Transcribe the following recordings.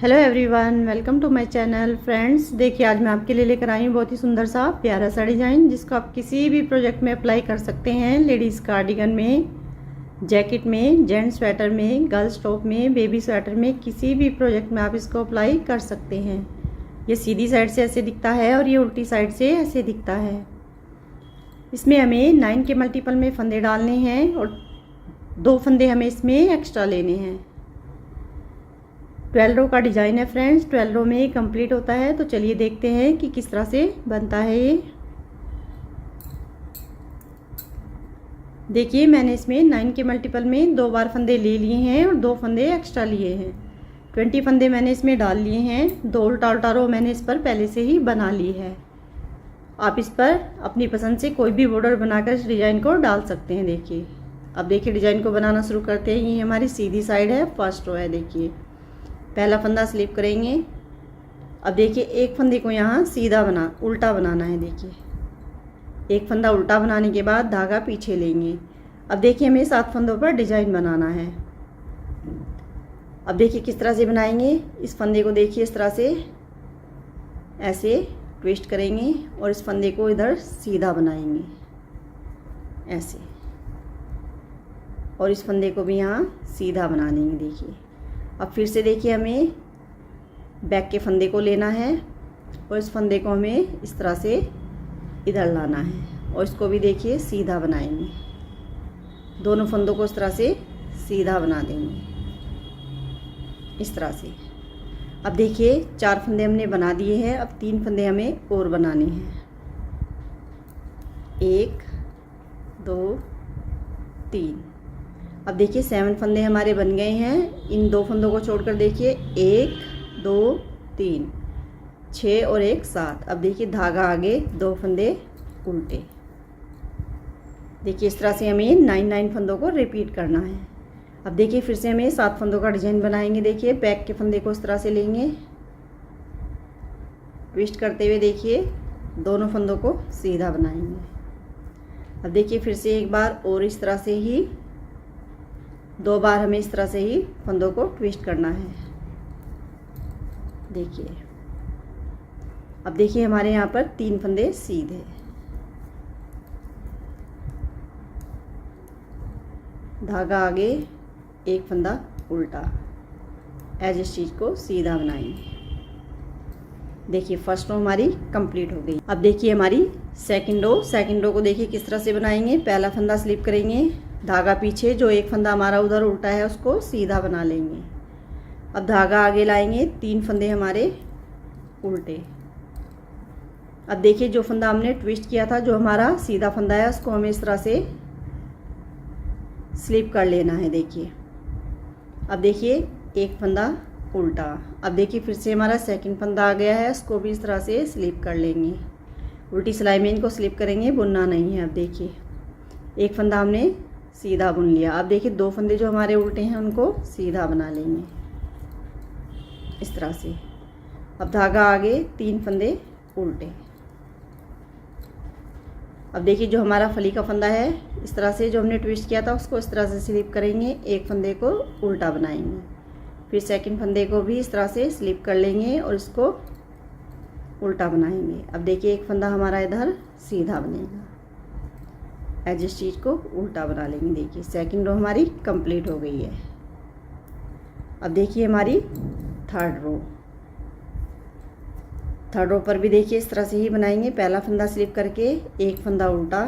Hello everyone, welcome to my channel. Friends, देखिए आज मैं आपके लिए लेकर आई हूँ बहुत ही सुंदर सा प्यारा सा डिज़ाइन, जिसको आप किसी भी प्रोजेक्ट में अप्लाई कर सकते हैं। लेडीज़ कार्डिगन में, जैकेट में, जेंट्स स्वेटर में, गर्ल्स टॉप में, बेबी स्वेटर में, किसी भी प्रोजेक्ट में आप इसको अप्लाई कर सकते हैं। ये सीधी साइड से ऐसे दिखता है और ये उल्टी साइड से ऐसे दिखता है। इसमें हमें 9 के मल्टीपल में फंदे डालने हैं और 2 फंदे हमें इसमें एक्स्ट्रा लेने हैं। 12 रो का डिज़ाइन है फ्रेंड्स, 12 रो में ये कंप्लीट होता है। तो चलिए देखते हैं कि किस तरह से बनता है ये। देखिए मैंने इसमें 9 के मल्टीपल में 2 बार फंदे ले लिए हैं और 2 फंदे एक्स्ट्रा लिए हैं। 20 फंदे मैंने इसमें डाल लिए हैं। 2 उल्टा उल्टा रो मैंने इस पर पहले से ही बना ली है। आप इस पर अपनी पसंद से कोई भी बॉर्डर बनाकर इस डिज़ाइन को डाल सकते हैं। देखिए अब देखिए डिज़ाइन को बनाना शुरू करते हैं। ये हमारी सीधी साइड है, फर्स्ट रो है। देखिए पहला फंदा स्लिप करेंगे। अब देखिए एक फंदे को यहाँ सीधा उल्टा बनाना है। देखिए एक फंदा उल्टा बनाने के बाद धागा पीछे लेंगे। अब देखिए हमें 7 फंदों पर डिजाइन बनाना है। अब देखिए किस तरह से बनाएंगे। इस फंदे को देखिए इस तरह से ऐसे ट्विस्ट करेंगे और इस फंदे को इधर सीधा बनाएंगे ऐसे, और इस फंदे को भी यहाँ सीधा बना देंगे। देखिए अब फिर से देखिए हमें बैक के फंदे को लेना है और इस फंदे को हमें इस तरह से इधर लाना है और इसको भी देखिए सीधा बनाएंगे। दोनों फंदों को इस तरह से सीधा बना देंगे इस तरह से। अब देखिए 4 फंदे हमने बना दिए हैं। अब 3 फंदे हमें और बनाने हैं। 1 2 3। अब देखिए 7 फंदे हमारे बन गए हैं। इन 2 फंदों को छोड़कर देखिए 1 2 3 6 और 1 7। अब देखिए धागा आगे, 2 फंदे उल्टे। देखिए इस तरह से हमें 9 फंदों को रिपीट करना है। अब देखिए फिर से हमें 7 फंदों का डिजाइन बनाएंगे। देखिए बैक के फंदे को इस तरह से लेंगे, ट्विस्ट करते हुए देखिए दोनों फंदों को सीधा बनाएंगे। अब देखिए फिर से एक बार और इस तरह से ही 2 बार हमें इस तरह से ही फंदों को ट्विस्ट करना है। देखिए अब देखिए हमारे यहाँ पर 3 फंदे सीधे, धागा आगे, 1 फंदा उल्टा, एज इस चीज़ को सीधा बनाएंगे। देखिए फर्स्ट रो हमारी कंप्लीट हो गई। अब देखिए हमारी सेकंड रो को देखिए किस तरह से बनाएंगे। पहला फंदा स्लिप करेंगे, धागा पीछे, जो 1 फंदा हमारा उधर उल्टा है उसको सीधा बना लेंगे। अब धागा आगे लाएंगे, 3 फंदे हमारे उल्टे। अब देखिए जो फंदा हमने ट्विस्ट किया था, जो हमारा सीधा फंदा है, उसको हमें इस तरह से स्लिप कर लेना है। देखिए अब देखिए 1 फंदा उल्टा। अब देखिए फिर से हमारा सेकंड फंदा आ गया है, उसको भी इस तरह से स्लिप कर लेंगे। उल्टी सिलाई में इनको स्लिप करेंगे, बुनना नहीं है। अब देखिए 1 फंदा हमने सीधा बुन लिया। अब देखिए 2 फंदे जो हमारे उल्टे हैं उनको सीधा बना लेंगे इस तरह से। अब धागा आगे, 3 फंदे उल्टे। अब देखिए जो हमारा फली का फंदा है, इस तरह से जो हमने ट्विस्ट किया था उसको इस तरह से स्लिप करेंगे, 1 फंदे को उल्टा बनाएंगे। फिर सेकंड फंदे को भी इस तरह से स्लिप कर लेंगे और इसको उल्टा बनाएंगे। अब देखिए 1 फंदा हमारा इधर सीधा बनेगा, एज इस चीज़ को उल्टा बना लेंगे। देखिए सेकंड रो हमारी कंप्लीट हो गई है। अब देखिए हमारी थर्ड रो पर भी देखिए इस तरह से ही बनाएंगे। पहला फंदा स्लिप करके 1 फंदा उल्टा।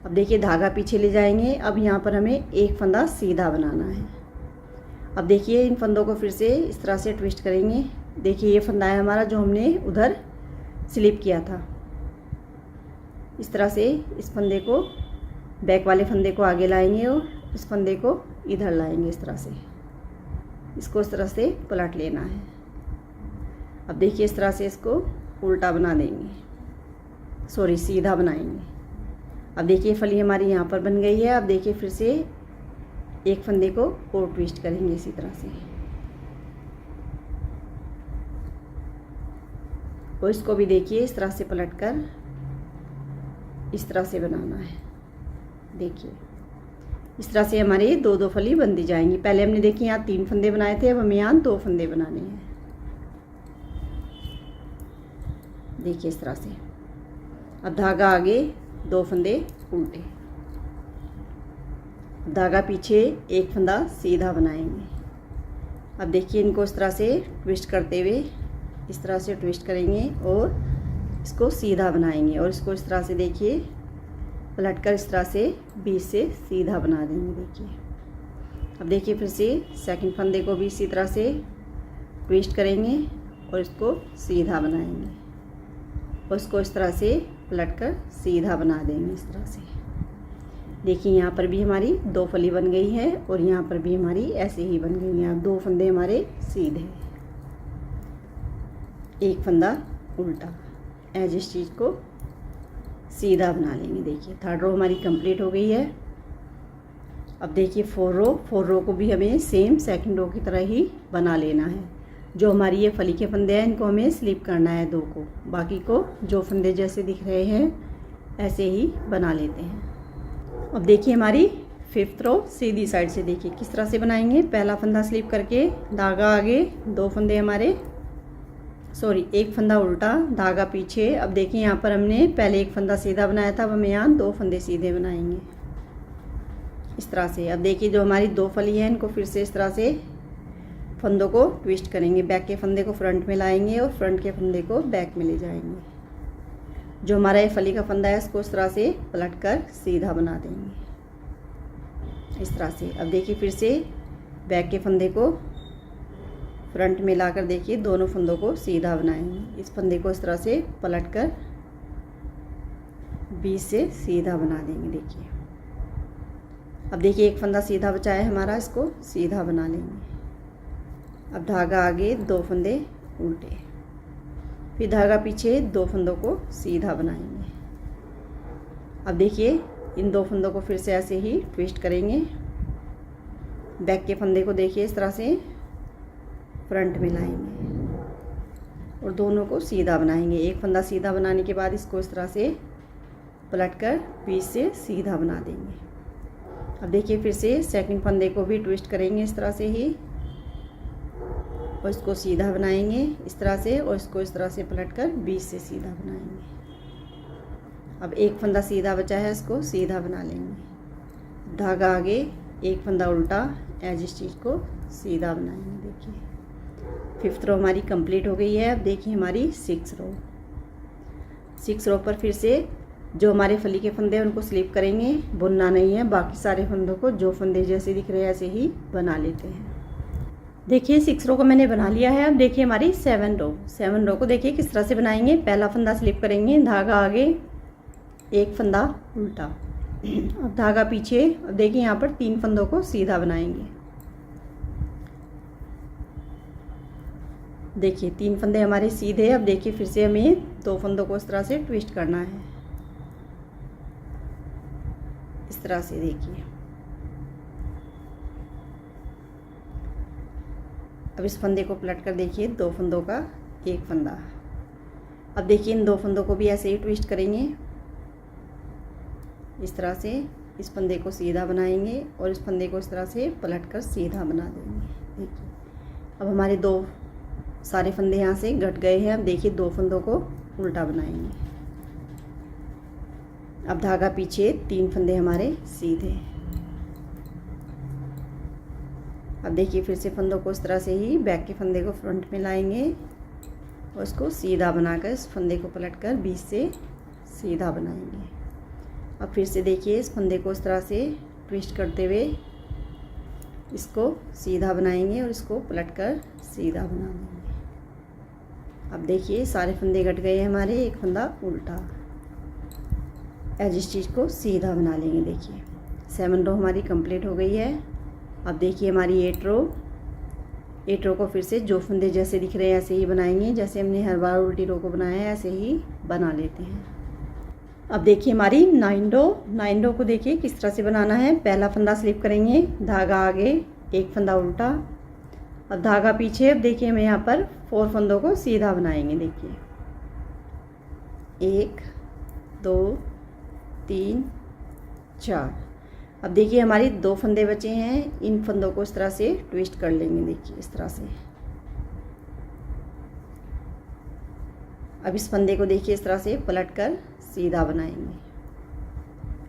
अब देखिए धागा पीछे ले जाएंगे। अब यहाँ पर हमें 1 फंदा सीधा बनाना है। अब देखिए इन फंदों को फिर से इस तरह से ट्विस्ट करेंगे। देखिए ये फंदा है हमारा जो हमने उधर स्लिप किया था। इस तरह से इस फंदे को, बैक वाले फंदे को आगे लाएंगे और इस फंदे को इधर लाएंगे इस तरह से। इसको इस तरह से पलट लेना है। अब देखिए इस तरह से इसको उल्टा बना देंगे, सॉरी सीधा बनाएंगे। अब देखिए फली हमारी यहाँ पर बन गई है। अब देखिए फिर से 1 फंदे को और ट्विस्ट करेंगे इसी तरह से, और इसको भी देखिए इस तरह से पलटकर इस तरह से बनाना है। देखिए इस तरह से हमारे दो दो फली बनती जाएंगी। पहले हमने देखी यहाँ 3 फंदे बनाए थे, अब हमें यहाँ 2 फंदे बनाने हैं। देखिए इस तरह से। अब धागा आगे, 2 फंदे उल्टे, धागा पीछे, 1 फंदा सीधा बनाएंगे। अब देखिए इनको इस तरह से ट्विस्ट करते हुए इस तरह से ट्विस्ट करेंगे और इसको सीधा बनाएंगे और इसको इस तरह से देखिए पलटकर इस तरह से बीच से सीधा बना देंगे। देखिए अब देखिए फिर से सेकंड फंदे को भी इसी तरह से ट्विस्ट करेंगे और इसको सीधा बनाएंगे और इसको इस तरह से पलटकर सीधा बना देंगे इस तरह से। देखिए यहाँ पर भी हमारी 2 फली बन गई है और यहाँ पर भी हमारी ऐसे ही बन गई हैं। अब 2 फंदे हमारे सीधे, 1 फंदा उल्टा, ऐज इस चीज़ को सीधा बना लेंगे। देखिए 3rd रो हमारी कंप्लीट हो गई है। अब देखिए 4 रो को भी हमें सेम 2nd रो की तरह ही बना लेना है। जो हमारी ये फली के फंदे हैं इनको हमें स्लिप करना है 2 को, बाकी को जो फंदे जैसे दिख रहे हैं ऐसे ही बना लेते हैं। अब देखिए हमारी 5th रो सीधी साइड से देखिए किस तरह से बनाएंगे। पहला फंदा स्लिप करके, धागा आगे, 2 फंदे हमारे, सॉरी 1 फंदा उल्टा, धागा पीछे। अब देखिए यहाँ पर हमने पहले 1 फंदा सीधा बनाया था, अब हम यहाँ 2 फंदे सीधे बनाएंगे इस तरह से। अब देखिए जो हमारी 2 फली है इनको फिर से इस तरह से फंदों को ट्विस्ट करेंगे। बैक के फंदे को फ्रंट में लाएंगे और फ्रंट के फंदे को बैक में ले जाएंगे। जो हमारा ये फली का फंदा है इसको इस तरह से पलट कर सीधा बना देंगे इस तरह से। अब देखिए फिर से बैक के फंदे को फ्रंट में लाकर देखिए दोनों फंदों को सीधा बनाएंगे। इस फंदे को इस तरह से पलटकर बीच से सीधा बना देंगे। देखिए अब देखिए 1 फंदा सीधा बचा है हमारा, इसको सीधा बना लेंगे। अब धागा आगे, 2 फंदे उल्टे, फिर धागा पीछे, 2 फंदों को सीधा बनाएंगे। अब देखिए इन 2 फंदों को फिर से ऐसे ही ट्विस्ट करेंगे। बैक के फंदे को देखिए इस तरह से फ्रंट में लाएंगे और दोनों को सीधा बनाएंगे। 1 फंदा सीधा बनाने के बाद इसको इस तरह से पलटकर बीच से सीधा बना देंगे। अब देखिए फिर से सेकंड फंदे को भी ट्विस्ट करेंगे इस तरह से ही और इसको सीधा बनाएंगे इस तरह से और इसको इस तरह से पलटकर बीच से सीधा बनाएंगे। अब 1 फंदा सीधा बचा है, इसको सीधा बना लेंगे। धागा आगे, 1 फंदा उल्टा, एज इस चीज़ को सीधा बनाएंगे। देखिए 5th रो हमारी कंप्लीट हो गई है। अब देखिए हमारी 6 रो पर फिर से जो हमारे फली के फंदे हैं उनको स्लिप करेंगे, बुनना नहीं है। बाकी सारे फंदों को जो फंदे जैसे दिख रहे हैं ऐसे ही बना लेते हैं। देखिए 6 रो को मैंने बना लिया है। अब देखिए हमारी 7 रो को देखिए किस तरह से बनाएंगे। पहला फंदा स्लिप करेंगे, धागा आगे, 1 फंदा उल्टा, अब धागा पीछे। अब देखिए यहाँ पर 3 फंदों को सीधा बनाएंगे। देखिए 3 फंदे हमारे सीधे। अब देखिए फिर से हमें 2 फंदों को इस तरह से ट्विस्ट करना है इस तरह से। देखिए अब इस फंदे को पलट कर देखिए 2 फंदों का 1 फंदा। अब देखिए इन 2 फंदों को भी ऐसे ही ट्विस्ट करेंगे इस तरह से। इस फंदे को सीधा बनाएंगे और इस फंदे को इस तरह से पलट कर सीधा बना देंगे। देखिए अब हमारे 2 सारे फंदे यहाँ से घट गए हैं। अब देखिए 2 फंदों को उल्टा बनाएंगे। अब धागा पीछे, 3 फंदे हमारे सीधे। अब देखिए फिर से फंदों को इस तरह से ही बैक के फंदे को फ्रंट में लाएंगे और उसको सीधा बनाकर इस फंदे को पलटकर बीच से सीधा बनाएंगे। अब फिर से देखिए इस फंदे को इस तरह से ट्विस्ट करते हुए इसको सीधा बनाएंगे और इसको पलटकर सीधा बना देंगे। अब देखिए सारे फंदे कट गए हैं हमारे, 1 फंदा उल्टा, एज इस चीज़ को सीधा बना लेंगे। देखिए 7 रो हमारी कंप्लीट हो गई है। अब देखिए हमारी 8 रो को फिर से जो फंदे जैसे दिख रहे हैं ऐसे ही बनाएंगे। जैसे हमने हर बार उल्टी रो को बनाया है ऐसे ही बना लेते हैं। अब देखिए हमारी 9 रो को देखिए किस तरह से बनाना है। पहला फंदा स्लिप करेंगे, धागा आगे, 1 फंदा उल्टा, अब धागा पीछे। अब देखिए हम यहाँ पर 4 फंदों को सीधा बनाएंगे। देखिए 1 2 3 4। अब देखिए हमारी 2 फंदे बचे हैं, इन फंदों को इस तरह से ट्विस्ट कर लेंगे। देखिए इस तरह से। अब इस फंदे को देखिए इस तरह से पलटकर सीधा बनाएंगे।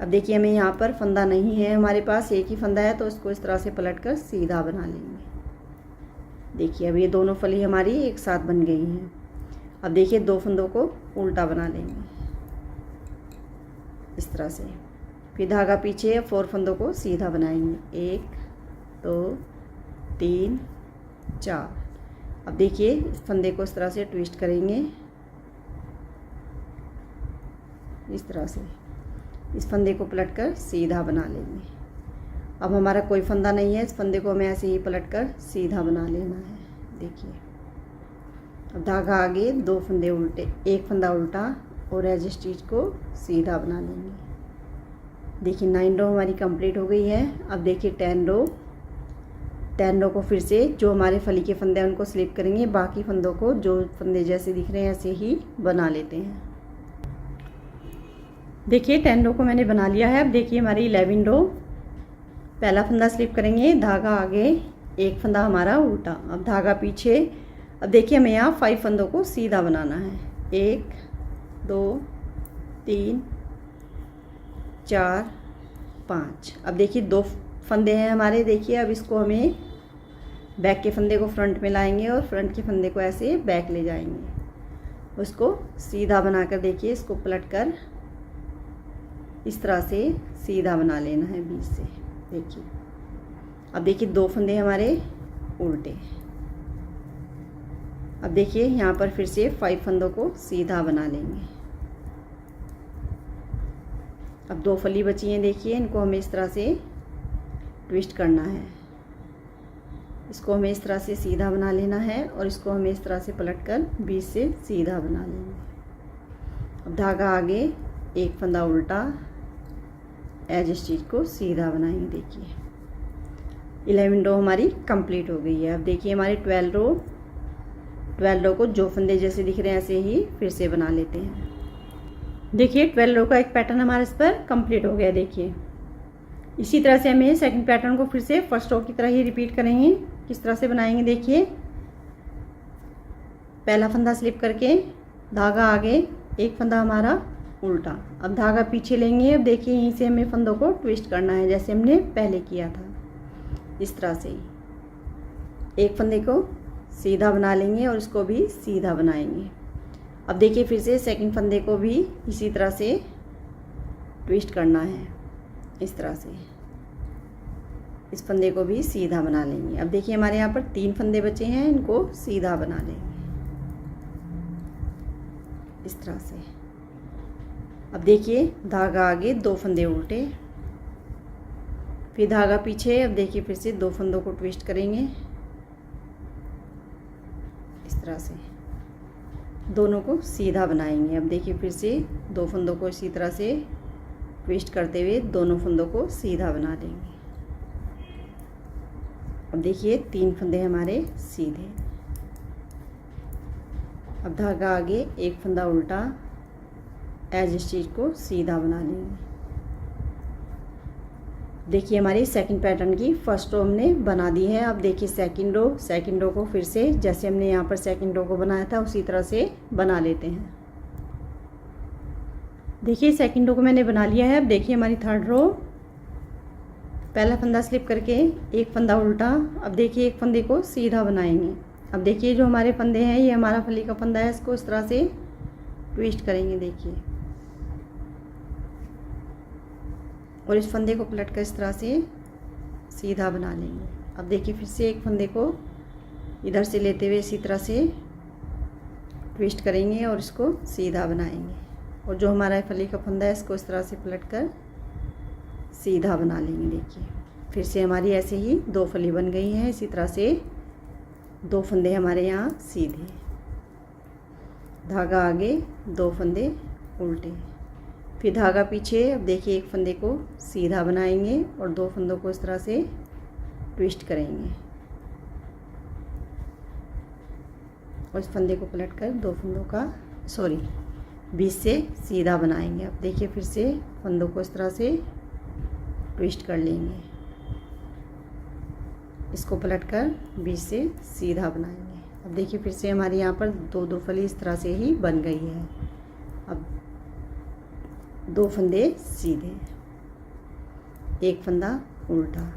अब देखिए हमें यहाँ पर फंदा नहीं है, हमारे पास एक ही फंदा है, तो इसको इस तरह से पलटकर सीधा बना लेंगे। देखिए अब ये दोनों फली हमारी एक साथ बन गई हैं। अब देखिए 2 फंदों को उल्टा बना लेंगे इस तरह से। फिर धागा पीछे 4 फंदों को सीधा बनाएंगे। 1 2 3 4। अब देखिए इस फंदे को इस तरह से ट्विस्ट करेंगे इस तरह से। इस फंदे को पलटकर सीधा बना लेंगे। अब हमारा कोई फंदा नहीं है, इस फंदे को हमें ऐसे ही पलटकर सीधा बना लेना है। देखिए अब धागा आगे, 2 फंदे उल्टे, 1 फंदा उल्टा और एज स्टिच को सीधा बना लेंगे। देखिए 9 रो हमारी कंप्लीट हो गई है। अब देखिए 10 रो को फिर से जो हमारे फली के फंदे हैं उनको स्लिप करेंगे, बाकी फंदों को जो फंदे जैसे दिख रहे हैं ऐसे ही बना लेते हैं। देखिए 10 रो को मैंने बना लिया है। अब देखिए हमारी 11 रो, पहला फंदा स्लिप करेंगे, धागा आगे, 1 फंदा हमारा उल्टा, अब धागा पीछे। अब देखिए हमें यहाँ 5 फंदों को सीधा बनाना है। 1 2 3 4 5। अब देखिए 2 फंदे हैं हमारे। देखिए अब इसको हमें बैक के फंदे को फ्रंट में लाएंगे और फ्रंट के फंदे को ऐसे बैक ले जाएंगे, उसको सीधा बनाकर देखिए इसको पलटकर इस तरह से सीधा बना लेना है बीच से। देखिए अब देखिए 2 फंदे हमारे उल्टे। अब देखिए यहाँ पर फिर से 5 फंदों को सीधा बना लेंगे। अब 2 फली बची हैं, देखिए इनको हमें इस तरह से ट्विस्ट करना है। इसको हमें इस तरह से सीधा बना लेना है और इसको हमें इस तरह से पलटकर बीच से सीधा बना लेंगे। अब धागा आगे, 1 फंदा उल्टा, एज स्टिच को सीधा बनाएंगे। देखिए 11 रो हमारी कंप्लीट हो गई है। अब देखिए हमारी 12 रो को जो फंदे जैसे दिख रहे हैं ऐसे ही फिर से बना लेते हैं। देखिए 12 रो का एक पैटर्न हमारे इस पर कंप्लीट हो गया। देखिए इसी तरह से हमें सेकंड पैटर्न को फिर से फर्स्ट रो की तरह ही रिपीट करेंगे। किस तरह से बनाएंगे देखिए, पहला फंदा स्लिप करके, धागा आगे, 1 फंदा हमारा उल्टा, अब धागा पीछे लेंगे। अब देखिए यहीं से हमें फंदों को ट्विस्ट करना है जैसे हमने पहले किया था, इस तरह से ही 1 फंदे को सीधा बना लेंगे और इसको भी सीधा बनाएंगे। अब देखिए फिर से सेकंड फंदे को भी इसी तरह से ट्विस्ट करना है, इस तरह से इस फंदे को भी सीधा बना लेंगे। अब देखिए हमारे यहाँ पर 3 फंदे बचे हैं, इनको सीधा बना लेंगे इस तरह से। अब देखिए धागा आगे, 2 फंदे उल्टे, फिर धागा पीछे। अब देखिए फिर से 2 फंदों को ट्विस्ट करेंगे इस तरह से, दोनों को सीधा बनाएंगे। अब देखिए फिर से 2 फंदों को इसी तरह से ट्विस्ट करते हुए दोनों फंदों को सीधा बना लेंगे। अब देखिए 3 फंदे हमारे सीधे। अब धागा आगे, 1 फंदा उल्टा, एज स्टिच को सीधा बना लेंगे। देखिए हमारी सेकंड पैटर्न की फर्स्ट रो हमने बना दी है। अब देखिए सेकंड रो को फिर से जैसे हमने यहाँ पर सेकंड रो को बनाया था उसी तरह से बना लेते हैं। देखिए सेकंड रो को मैंने बना लिया है। अब देखिए हमारी थर्ड रो, पहला फंदा स्लिप करके, 1 फंदा उल्टा, अब देखिए 1 फंदे को सीधा बनाएंगे। अब देखिए जो हमारे फंदे हैं ये हमारा फली का फंदा है, इसको इस तरह से ट्विस्ट करेंगे देखिए, और इस फंदे को पलट कर इस तरह से सीधा बना लेंगे। अब देखिए फिर से 1 फंदे को इधर से लेते हुए इसी तरह से ट्विस्ट करेंगे और इसको सीधा बनाएंगे, और जो हमारा फली का फंदा है इसको इस तरह से पलट कर सीधा बना लेंगे। देखिए फिर से हमारी ऐसे ही 2 फली बन गई हैं। इसी तरह से 2 फंदे हमारे यहाँ सीधे, धागा आगे, 2 फंदे उल्टे, फिर धागा पीछे। अब देखिए 1 फंदे को सीधा बनाएंगे और 2 फंदों को इस तरह से ट्विस्ट करेंगे और इस फंदे को पलटकर 2 फंदों का बीच से सीधा बनाएंगे। अब देखिए फिर से फंदों को इस तरह से ट्विस्ट कर लेंगे। इसको पलटकर बीच से सीधा बनाएंगे। अब देखिए फिर से हमारी यहाँ पर दो दो फली इस तरह से ही बन गई है। अब 2 फंदे सीधे, एक फंदा उल्टा,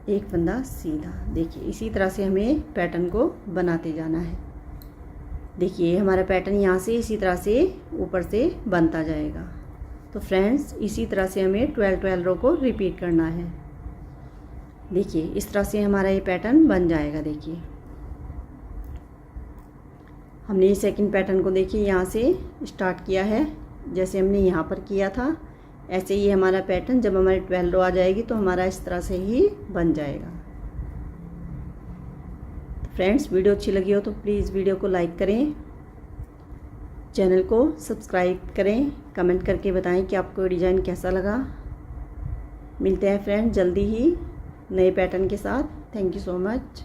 एक फंदा सीधा। देखिए इसी तरह से हमें पैटर्न को बनाते जाना है। देखिए हमारा पैटर्न यहाँ से इसी तरह से ऊपर से बनता जाएगा। तो फ्रेंड्स इसी तरह से हमें 12 रो को रिपीट करना है। देखिए इस तरह से हमारा ये पैटर्न बन जाएगा। देखिए हमने ये सेकंड पैटर्न को देखिए यहाँ से स्टार्ट किया है, जैसे हमने यहाँ पर किया था ऐसे ही हमारा पैटर्न जब हमारी 12 रो आ जाएगी तो हमारा इस तरह से ही बन जाएगा। फ्रेंड्स वीडियो अच्छी लगी हो तो प्लीज़ वीडियो को लाइक करें, चैनल को सब्सक्राइब करें, कमेंट करके बताएं कि आपको डिज़ाइन कैसा लगा। मिलते हैं फ्रेंड्स जल्दी ही नए पैटर्न के साथ। Thank you so much.